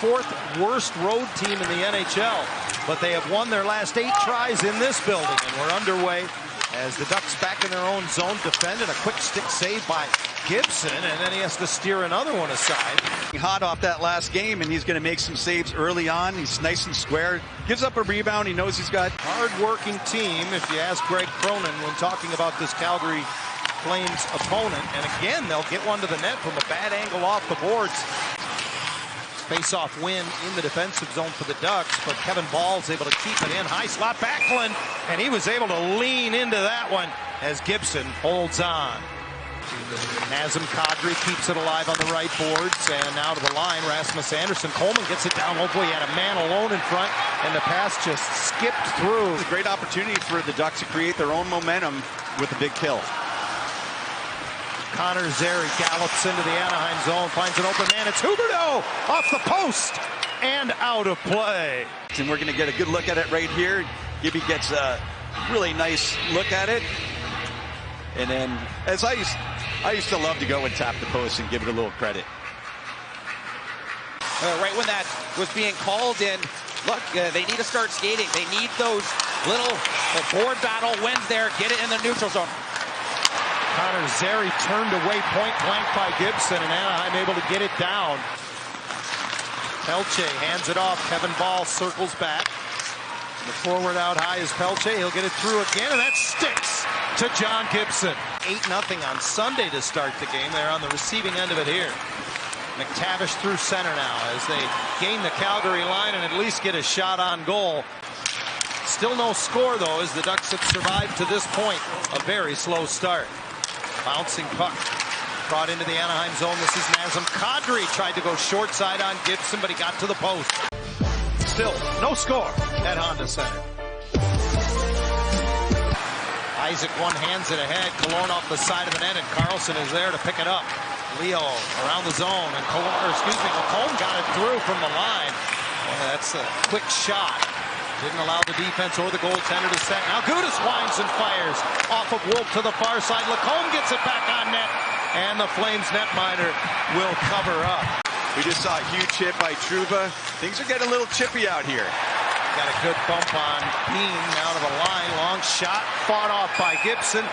fourth worst road team in the NHL, but they have won their last 8 tries in this building, and we're underway as the Ducks back in their own zone defend, and a quick stick save by Gibson, and then he has to steer another one aside. Hot off that last game, and he's going to make some saves early on. He's nice and square, gives up a rebound. He knows he's got hard-working team, if you ask Greg Cronin when talking about this Calgary Flames opponent. And again, they'll get one to the net from a bad angle off the boards. Face-off win in the defensive zone for the Ducks, but Kevin Ball's able to keep it in. High slot Backlund, and he was able to lean into that one as Gibson holds on. Nazem Kadri keeps it alive on the right boards, and now to the line, Rasmus Andersson. Coleman gets it down. Hopefully he had a man alone in front, and the pass just skipped through. a great opportunity for the Ducks to create their own momentum with a big kill. Connor Zary gallops into the Anaheim zone, finds an open man. It's Huberdeau off the post and out of play. And we're going to get a good look at it right here. Gibby gets a really nice look at it. And then, as I used to love to go and tap the post and give it a little credit. Right when that was being called in, look, they need to start skating. They need those little board battle wins there. Get it in the neutral zone. Connor Zary turned away point blank by Gibson, and Anaheim able to get it down. Pelche hands it off. Kevin Ball circles back. The forward out high is Pelche. He'll get it through again, and that sticks to John Gibson. 8-0 on Sunday to start the game. They're on the receiving end of it here. McTavish through center now as they gain the Calgary line and at least get a shot on goal. Still no score, though, as the Ducks have survived to this point. A very slow start. Bouncing puck brought into the Anaheim zone. This is Nazem Kadri. Tried to go short side on Gibson, but he got to the post. Still no score at Honda Center. Isaac one-hands it ahead. Killorn off the side of the net, and Carlson is there to pick it up. Leo around the zone, and McComb got it through from the line. Yeah, that's a quick shot. Didn't allow the defense or the goaltender to set. Now Gudas winds and fires off of Wolf to the far side. Lacombe gets it back on net, and the Flames netminder will cover up. We just saw a huge hit by Trouba. Things are getting a little chippy out here. Got a good bump on Bean out of the line. Long shot fought off by Gibson.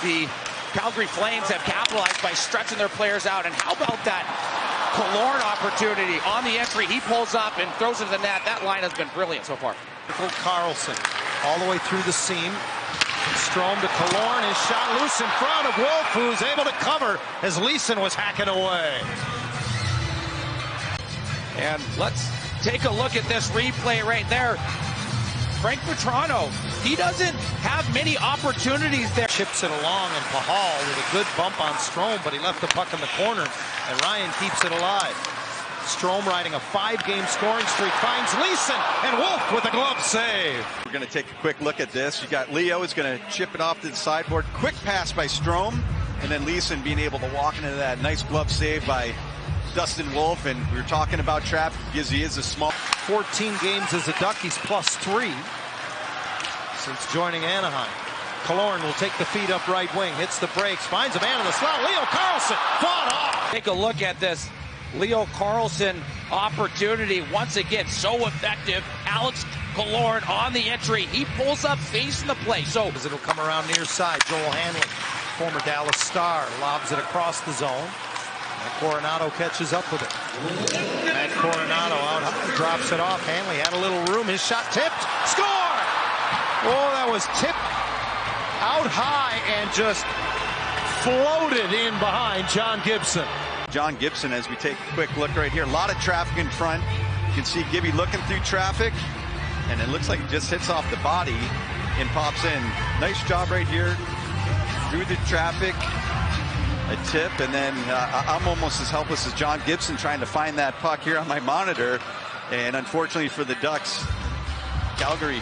The Calgary Flames have capitalized by stretching their players out. And how about that Killorn opportunity on the entry? He pulls up and throws it to the net. That line has been brilliant so far. Carlson all the way through the seam. Strome to Killorn. His shot loose in front of Wolf, who's able to cover as Leeson was hacking away. And let's take a look at this replay right there. Frank Petrano, he doesn't have many opportunities there. Chips it along, and Pahal with a good bump on Strome, but he left the puck in the corner, and Ryan keeps it alive. Strome riding a 5-game scoring streak, finds Leeson, and Wolf with a glove save. We're going to take a quick look at this. You got Leo is going to chip it off to the sideboard. Quick pass by Strome, and then Leeson being able to walk into that nice glove save by Dustin Wolf. And we were talking about trap because he is a small. 14 games as a Duck. He's +3 since joining Anaheim. Killorn will take the feed up right wing, hits the brakes, finds a man in the slot. Leo Carlson fought off. Take a look at this Leo Carlson opportunity. Once again, so effective. Alex Killorn on the entry. He pulls up facing the play. So it'll come around near side. Joel Hanley, former Dallas Star, lobs it across the zone. Matt Coronado catches up with it. Matt Coronado out high, drops it off. Hanley had a little room. His shot tipped. Score! Oh, that was tipped out high and just floated in behind John Gibson. John Gibson, as we take a quick look right here. A lot of traffic in front. You can see Gibby looking through traffic, and it looks like it just hits off the body and pops in. Nice job right here through the traffic. A tip, and then I'm almost as helpless as John Gibson trying to find that puck here on my monitor. And unfortunately for the Ducks, Calgary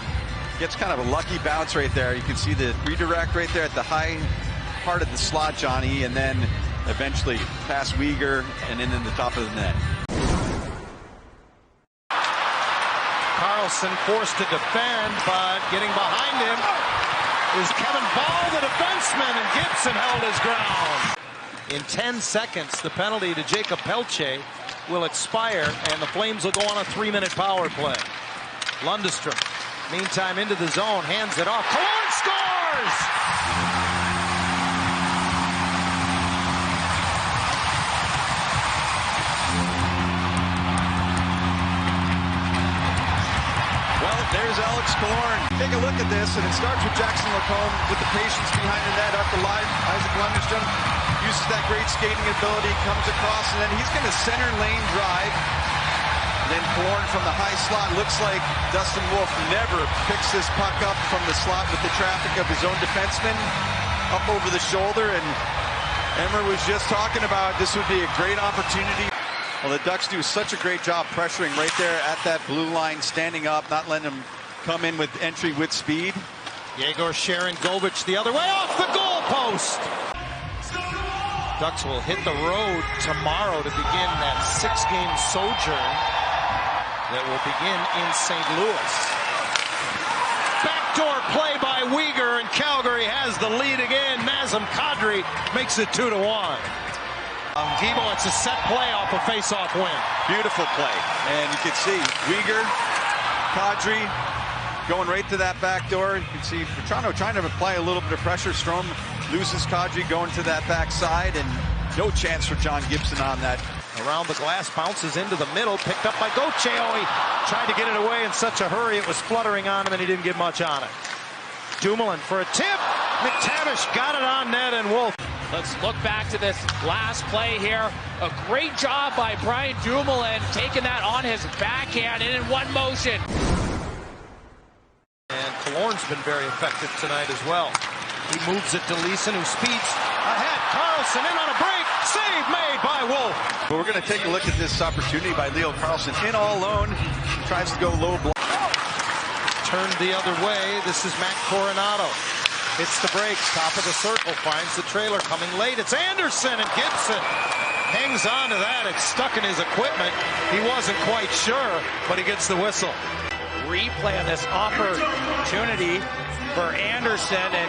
gets kind of a lucky bounce right there. You can see the redirect right there at the high part of the slot, Johnny, and then eventually past Weegar and in the top of the net. Carlson forced to defend, but getting behind him is Kevin Ball, the defenseman, and Gibson held his ground. In 10 seconds, the penalty to Jacob Pelche. will expire, and the Flames will go on a 3-minute power play. Lundestrom, meantime, into the zone, hands it off. Killorn scores! There's Alex Killorn. Take a look at this, and it starts with Jackson Lacombe with the patience behind the net up the line. Isaac Lundestrom uses that great skating ability, comes across, and then he's going to center lane drive. And then Killorn from the high slot. Looks like Dustin Wolf never picks this puck up from the slot with the traffic of his own defenseman up over the shoulder. And Emmer was just talking about this would be a great opportunity. Well, the Ducks do such a great job pressuring right there at that blue line, standing up, not letting them come in with entry with speed. Yegor Sharangovich the other way off the goal post. Ducks will hit the road tomorrow to begin that 6-game sojourn that will begin in St. Louis. Backdoor play by Weegar, and Calgary has the lead again. Nazem Kadri makes it 2-1. Gibo, it's a set play off a face-off win. Beautiful play. And you can see Weegar, Kadri going right to that back door. You can see Toronto trying to apply a little bit of pressure. Strome loses Kadri going to that backside, and no chance for John Gibson on that. Around the glass, bounces into the middle, picked up by Gauthier. Oh, he tried to get it away in such a hurry, it was fluttering on him, and he didn't get much on it. Dumoulin for a tip. McTavish got it on net, and Wolf. Let's look back to this last play here. A great job by Brian Dumoulin, taking that on his backhand and in one motion. And Killorn's been very effective tonight as well. He moves it to Leeson, who speeds ahead. Carlson in on a break. Save made by Wolf. But we're going to take a look at this opportunity by Leo Carlson. In all alone, tries to go low block. Turned the other way. This is Matt Coronado. Hits the brakes, top of the circle, finds the trailer coming late. It's Anderson, and Gibson hangs on to that. It's stuck in his equipment. He wasn't quite sure, but he gets the whistle. Replay on this opportunity for Anderson, and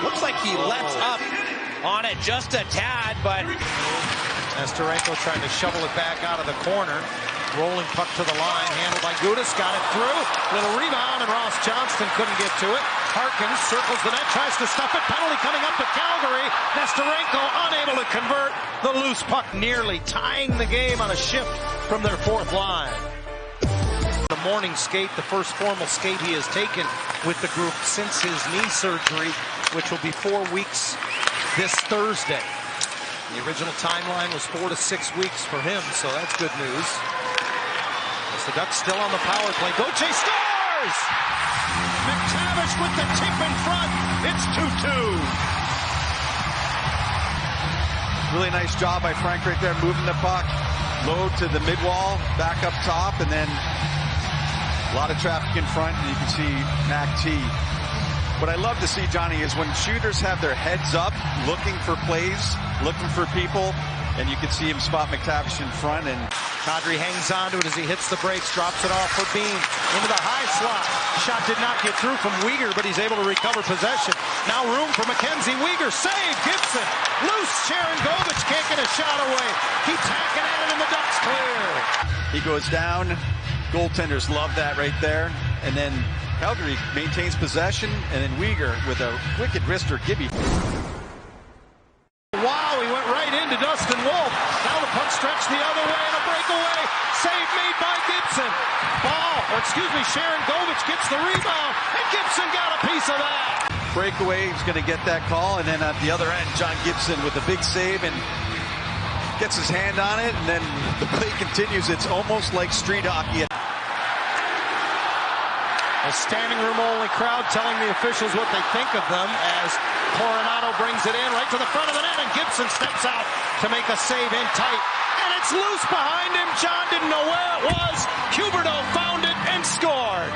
looks like he lets up on it just a tad, but Nesterenko trying to shovel it back out of the corner. Rolling puck to the line, handled by Gudas, got it through. Little rebound, and Ross Johnston couldn't get to it. Harkins circles the net, tries to stuff it. Penalty coming up to Calgary. Nesterenko unable to convert the loose puck, nearly tying the game on a shift from their fourth line. The morning skate, the first formal skate he has taken with the group since his knee surgery, which will be 4 weeks this Thursday. The original timeline was 4 to 6 weeks for him, so that's good news. As the Ducks still on the power play. Gauthier scores! McTavish with the tip in front. It's 2-2. Really nice job by Frank right there, moving the puck low to the mid-wall, back up top, and then a lot of traffic in front, and you can see Mac T. What I love to see, Johnny, is when shooters have their heads up, looking for plays, looking for people, and you can see him spot McTavish in front, and Kadri hangs on to it as he hits the brakes, drops it off for Bean into the high slot. Shot did not get through from Weegar, but he's able to recover possession. Now room for Mackenzie Weegar. Save Gibson. Loose. Sharangovich can't get a shot away. Keeps hacking at it, and the Ducks clear. he goes down. Goaltenders love that right there. And then Calgary maintains possession, and then Weegar with a wicked wrister, Gibby. Wow, he went right into Dustin Wolf. Now the puck stretched the other way, and a breakaway. Save made by Gibson. Sharangovich gets the rebound, and Gibson got a piece of that. Breakaway, he's going to get that call, and then at the other end, John Gibson with a big save and gets his hand on it, and then the play continues. It's almost like street hockey. A standing room only crowd telling the officials what they think of them as Coronado brings it in right to the front of the net, and Gibson steps out to make a save in tight. And it's loose behind him. John didn't know where it was. Huberdeau found it and scored.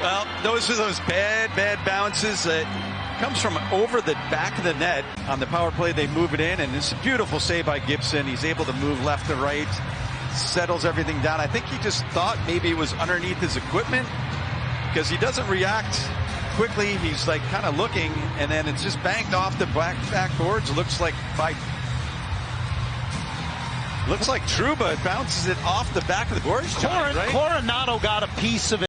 Well, those are those bad bounces that comes from over the back of the net. On the power play, they move it in, and it's a beautiful save by Gibson. He's able to move left to right, settles everything down. I think he just thought maybe it was underneath his equipment because he doesn't react quickly. He's like kind of looking, and then it's just banged off the backboards. Looks like by Looks like Trouba bounces it off the back of the boards, John, right? Coronado got a piece of it.